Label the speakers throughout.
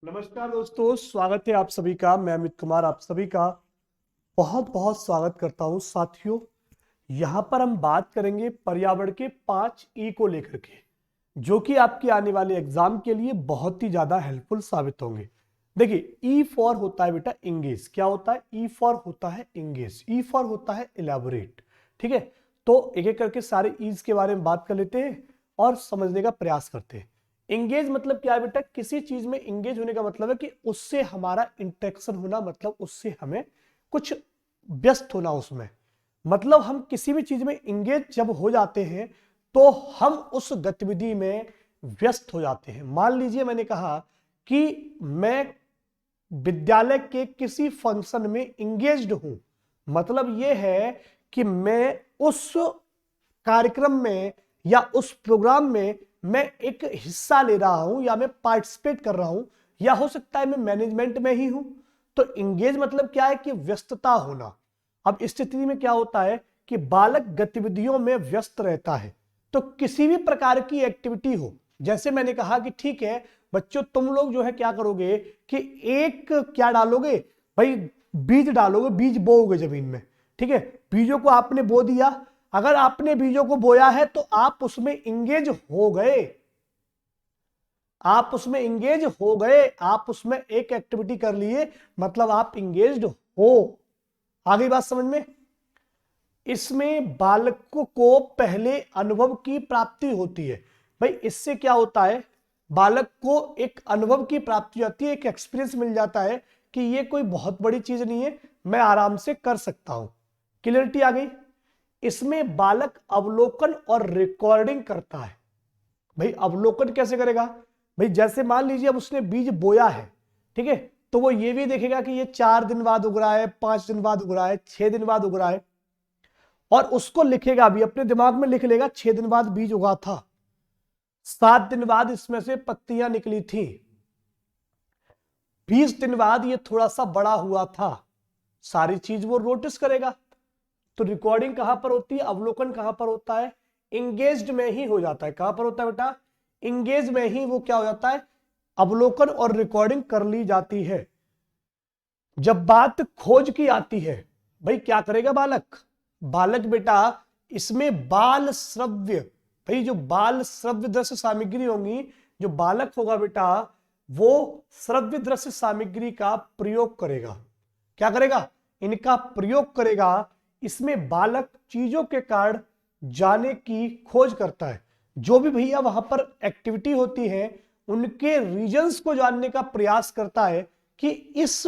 Speaker 1: नमस्कार दोस्तों, स्वागत है आप सभी का। मैं अमित कुमार आप सभी का बहुत बहुत स्वागत करता हूं। साथियों, यहां पर हम बात करेंगे पर्यावरण के 5 ई को लेकर के, जो कि आपके आने वाले एग्जाम के लिए बहुत ही ज्यादा हेल्पफुल साबित होंगे। देखिए, ई फॉर होता है बेटा इंगेज। क्या होता है? ई फॉर होता है इंगेज, ई फॉर होता है इलेबोरेट। ठीक है, तो एक एक करके सारे ईज के बारे में बात कर लेते हैं और समझने का प्रयास करते हैं। इंगेज मतलब क्या है बेटा? किसी चीज में इंगेज होने का मतलब है कि उससे हमारा इंटरेक्शन होना, मतलब उससे हमें कुछ व्यस्त होना उसमें। मतलब हम किसी भी चीज में इंगेज जब हो जाते हैं तो हम उस गतिविधि में व्यस्त हो जाते हैं। मान लीजिए मैंने कहा कि मैं विद्यालय के किसी फंक्शन में इंगेज्ड हूं, मतलब यह है कि मैं उस कार्यक्रम में या उस प्रोग्राम में मैं एक हिस्सा ले रहा हूं या मैं पार्टिसिपेट कर रहा हूं, या हो सकता है मैं मैनेजमेंट में ही हूं। तो इंगेज मतलब क्या है? कि व्यस्तता होना। अब इस स्थिति में क्या होता है कि बालक गतिविधियों में व्यस्त रहता है। तो किसी भी प्रकार की एक्टिविटी हो, जैसे मैंने कहा कि ठीक है बच्चों, तुम लोग जो है क्या करोगे कि एक क्या डालोगे भाई, बीज डालोगे, बीज बोओगे जमीन में। ठीक है, बीजों को आपने बो दिया। अगर आपने बीजों को बोया है तो आप उसमें इंगेज हो गए, आप उसमें इंगेज हो गए, आप उसमें एक एक्टिविटी कर लिए, मतलब आप इंगेज्ड हो। आगे बात समझ में? इसमें बालकों को पहले अनुभव की प्राप्ति होती है। भाई इससे क्या होता है? बालक को एक अनुभव की प्राप्ति होती है, एक एक्सपीरियंस मिल जाता है कि ये कोई बहुत बड़ी चीज नहीं है, मैं आराम से कर सकता हूं। क्लियरिटी आ गई? इसमें बालक अवलोकन और रिकॉर्डिंग करता है। भाई अवलोकन कैसे करेगा? भाई जैसे मान लीजिए अब उसने बीज बोया है, ठीक है, तो वो ये भी देखेगा कि ये 4 दिन बाद उग रहा है, 5 दिन बाद उग रहा है, 6 दिन बाद उग रहा है, और उसको लिखेगा भी, अपने दिमाग में लिख लेगा 6 दिन बाद बीज उगा था, 7 दिन बाद इसमें से पत्तियां निकली थी, 20 दिन बाद ये थोड़ा सा बड़ा हुआ था। सारी चीज वो नोटिस करेगा। तो रिकॉर्डिंग कहां पर होती है? अवलोकन कहां पर होता है? इंगेज्ड में ही हो जाता है। कहां पर होता है बेटा? इंगेज में ही वो क्या हो जाता है? अवलोकन और रिकॉर्डिंग कर ली जाती है। जब बात खोज की आती है, भाई क्या करेगा बालक? बालक बेटा इसमें बाल श्रव्य, भाई जो बाल श्रव्य दृश्य सामग्री होंगी, जो बालक होगा बेटा वो श्रव्य दृश्य सामग्री का प्रयोग करेगा। क्या करेगा? इनका प्रयोग करेगा। इसमें बालक चीजों के कारण जाने की खोज करता है। जो भी भैया वहां पर एक्टिविटी होती है उनके रीजंस को जानने का प्रयास करता है कि इस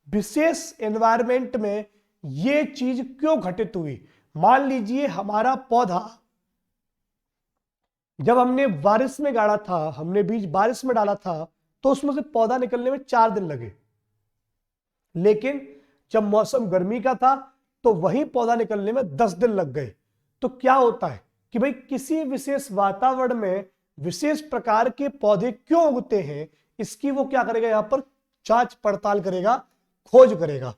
Speaker 1: विशेष एनवायरमेंट में यह चीज क्यों घटित हुई। मान लीजिए हमारा पौधा जब हमने बारिश में गाड़ा था, हमने बीज बारिश में डाला था, तो उसमें से पौधा निकलने में 4 दिन लगे। लेकिन जब मौसम गर्मी का था तो वही पौधा निकलने में 10 दिन लग गए। तो क्या होता है कि भाई किसी विशेष वातावरण में विशेष प्रकार के पौधे क्यों उगते हैं, इसकी वो क्या करेगा? यहां पर जांच पड़ताल करेगा, खोज करेगा।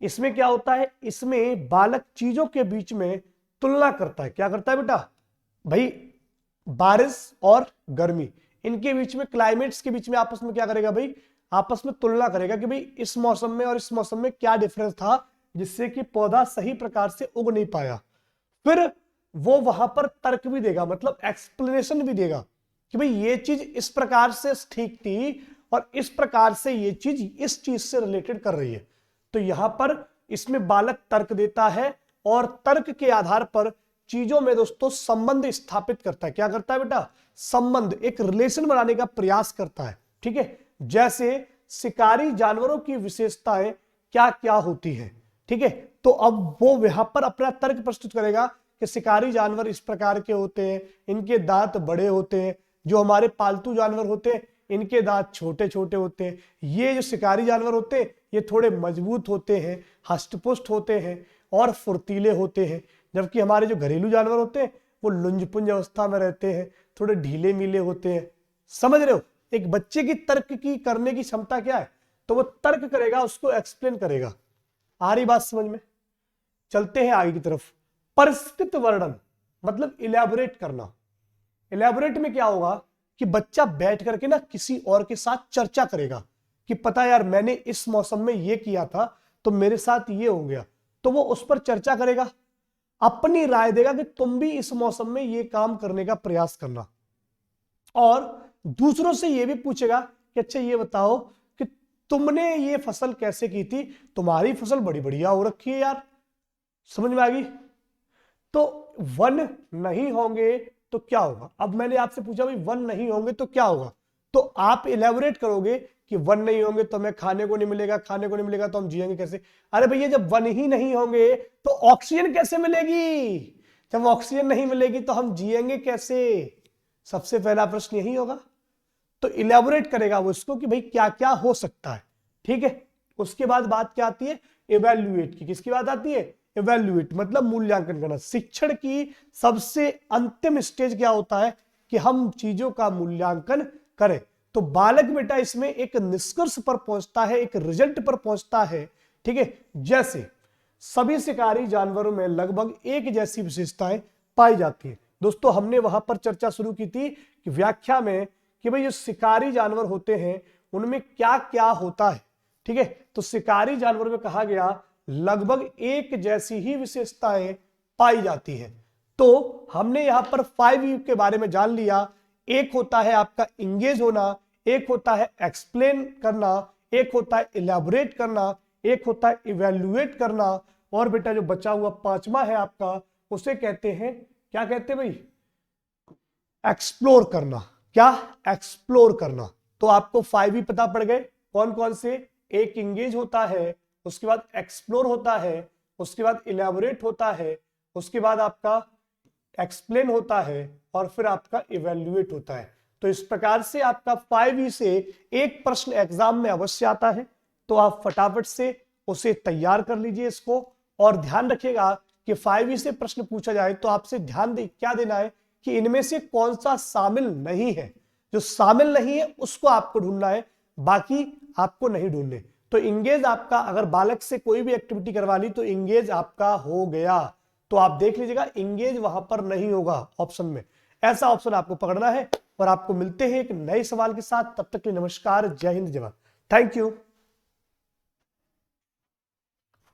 Speaker 1: इसमें क्या होता है? इसमें बालक चीजों के बीच में तुलना करता है। क्या करता है बेटा? भाई बारिश और गर्मी, इनके बीच में, क्लाइमेट्स के बीच में आपस में क्या करेगा भाई? आपस में तुलना करेगा कि भाई इस मौसम में और इस मौसम में क्या डिफरेंस था जिससे कि पौधा सही प्रकार से उग नहीं पाया। फिर वो वहां पर तर्क भी देगा, मतलब एक्सप्लेनेशन भी देगा कि भाई ये चीज इस प्रकार से ठीक थी और इस प्रकार से ये चीज इस चीज से रिलेटेड कर रही है। तो यहां पर इसमें बालक तर्क देता है और तर्क के आधार पर चीजों में दोस्तों संबंध स्थापित करता है। क्या करता है बेटा? संबंध, एक रिलेशन बनाने का प्रयास करता है। ठीक है, जैसे शिकारी जानवरों की विशेषताएं क्या क्या होती हैं। ठीक है, तो अब वो यहां पर अपना तर्क प्रस्तुत करेगा कि शिकारी जानवर इस प्रकार के होते हैं, इनके दांत बड़े होते हैं। जो हमारे पालतू जानवर होते हैं इनके दांत छोटे छोटे होते हैं। ये जो शिकारी जानवर होते हैं ये थोड़े मजबूत होते हैं, हष्टपुष्ट होते हैं और फुर्तीले होते हैं। जबकि हमारे जो घरेलू जानवर होते हैं वो लुंजपुंज अवस्था में रहते हैं, थोड़े ढीले मिले होते हैं। समझ रहे हो? एक बच्चे की तर्क की करने की क्षमता क्या है? तो वो तर्क करेगा, उसको एक्सप्लेन करेगा। आ रही बात समझ में? चलते हैं आगे की तरफ। परिष्कृत वर्णन मतलब इलेबोरेट करना। इलेबोरेट में क्या होगा कि बच्चा बैठ करके ना किसी और के साथ चर्चा करेगा कि पता यार मैंने इस मौसम में ये किया था तो मेरे साथ ये हो गया, तो वो उस पर चर्चा करेगा, अपनी राय देगा कि तुम भी इस मौसम में ये काम करने का प्रयास करना, और दूसरों से ये भी पूछेगा कि अच्छा ये बताओ कि तुमने ये फसल कैसे की थी, तुम्हारी फसल बड़ी बढ़िया हो रखी है यार, समझ में आ गई। तो वन नहीं होंगे तो क्या होगा, अब मैंने आपसे पूछा भाई वन नहीं होंगे तो क्या होगा, तो आप इलेबोरेट करोगे कि वन नहीं होंगे तो हमें खाने को नहीं मिलेगा, खाने को नहीं मिलेगा तो हम जिएंगे कैसे। अरे भैया जब वन ही नहीं होंगे तो ऑक्सीजन कैसे मिलेगी, जब ऑक्सीजन नहीं मिलेगी तो हम जिएंगे कैसे, सबसे पहला प्रश्न यही होगा। तो इलेबोरेट करेगा वो इसको कि भाई क्या क्या हो सकता है, ठीक है। उसके बाद बात क्या आती है, इवैल्यूएट की। किसकी बात आती है, इवैल्यूएट मतलब मूल्यांकन करना। शिक्षण की सबसे अंतिम स्टेज क्या होता है कि हम चीजों का मूल्यांकन करें। तो बालक बेटा इसमें एक निष्कर्ष पर पहुंचता है, एक रिजल्ट पर पहुंचता है, ठीक है। जैसे सभी शिकारी जानवरों में लगभग एक जैसी विशेषताएं पाई जाती है। दोस्तों हमने वहां पर चर्चा शुरू की थी कि व्याख्या में कि भाई जो शिकारी जानवर होते हैं उनमें क्या क्या होता है, ठीक है। तो शिकारी जानवर में कहा गया लगभग एक जैसी ही विशेषताएं पाई जाती है। तो हमने यहां पर 5 के बारे में जान लिया। एक होता है आपका इंगेज होना, एक होता है एक्सप्लेन करना, एक होता है इलैबोरेट करना, एक होता है इवैल्यूएट करना, और बेटा जो बचा हुआ 5वां है आपका उसे कहते हैं, क्या कहते हैं भाई, एक्सप्लोर करना। क्या, एक्सप्लोर करना। तो आपको 5 ही पता पड़ गए कौन कौन से, एक इंगेज होता है, उसके बाद एक्सप्लोर होता है, उसके बाद इलैबोरेट होता है, उसके बाद आपका एक्सप्लेन होता है, और फिर आपका इवैल्यूएट होता है। तो इस प्रकार से आपका 5 से एक प्रश्न एग्जाम में अवश्य आता है, तो आप फटाफट से उसे तैयार कर लीजिए इसको। और ध्यान रखिएगा कि 5 से प्रश्न पूछा जाए तो आपसे ध्यान क्या देना है कि इनमें से कौन सा शामिल नहीं है, जो शामिल नहीं है उसको आपको ढूंढना है, बाकी आपको नहीं ढूंढने। तो इंगेज आपका, अगर बालक से कोई भी एक्टिविटी करवा ली तो इंगेज आपका हो गया। तो आप देख लीजिएगा इंगेज वहां पर नहीं होगा ऑप्शन में, ऐसा ऑप्शन आपको पकड़ना है। और आपको मिलते हैं एक नए सवाल के साथ, तब तक के लिए नमस्कार, जय हिंद, जय भारत, थैंक यू।